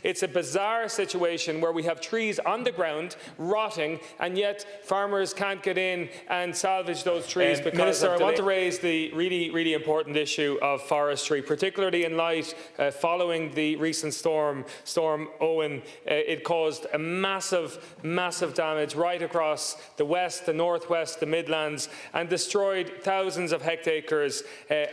It's a bizarre situation where we have trees on the ground rotting, and yet farmers can't get in and salvage those trees because Minister, I want to raise the really important issue of forestry, particularly in light following the recent storm Éowyn. It caused a massive damage right across the west, the northwest, the Midlands, and destroyed thousands of hectares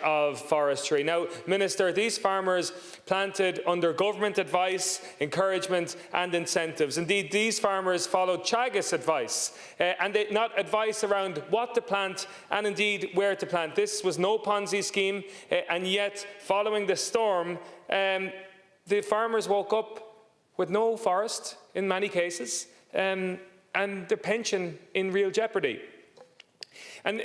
of forestry. Now, Minister, these farmers planted under government advice, encouragement and incentives. Indeed, these farmers followed Teagasc's advice, and not advice around what to plant and indeed where to plant. This was no Ponzi scheme, and yet, following the storm, the farmers woke up with no forest in many cases, and their pension in real jeopardy. And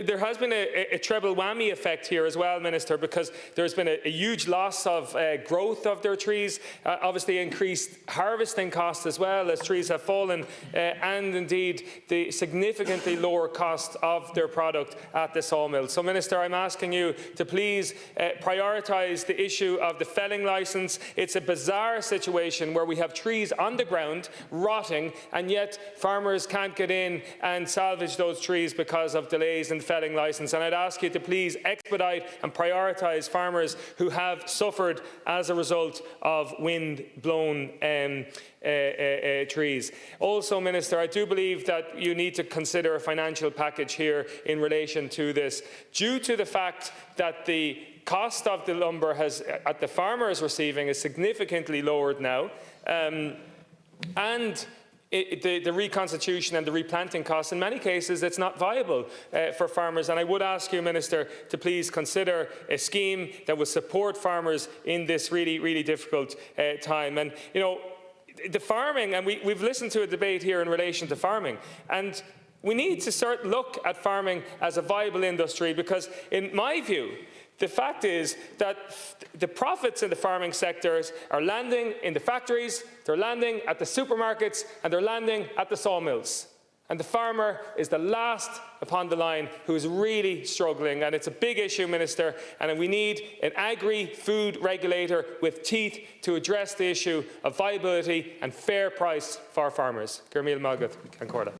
there has been a treble whammy effect here as well, Minister, because there's been a huge loss of growth of their trees, obviously increased harvesting costs as well as trees have fallen, and indeed the significantly lower cost of their product at the sawmill. So, Minister, I'm asking you to please prioritise the issue of the felling licence. It's a bizarre situation where we have trees on the ground rotting, and yet farmers can't get in and salvage those trees because of delays in felling licence. And I'd ask you to please expedite and prioritise farmers who have suffered as a result of wind-blown trees. Also, Minister, I do believe that you need to consider a financial package here in relation to this, due to the fact that the cost of the lumber that the farmer is receiving is significantly lowered now, and the reconstitution and the replanting costs, in many cases, it's not viable for farmers. And I would ask you, Minister, to please consider a scheme that will support farmers in this really difficult time. And, you know, the farming, and we've listened to a debate here in relation to farming, and we need to look at farming as a viable industry, because, in my view, the fact is that the profits in the farming sectors are landing in the factories, they're landing at the supermarkets, and they're landing at the sawmills. And the farmer is the last upon the line who is really struggling. And it's a big issue, Minister, and we need an agri-food regulator with teeth to address the issue of viability and fair price for farmers. Gurmil Malgat, Concorda.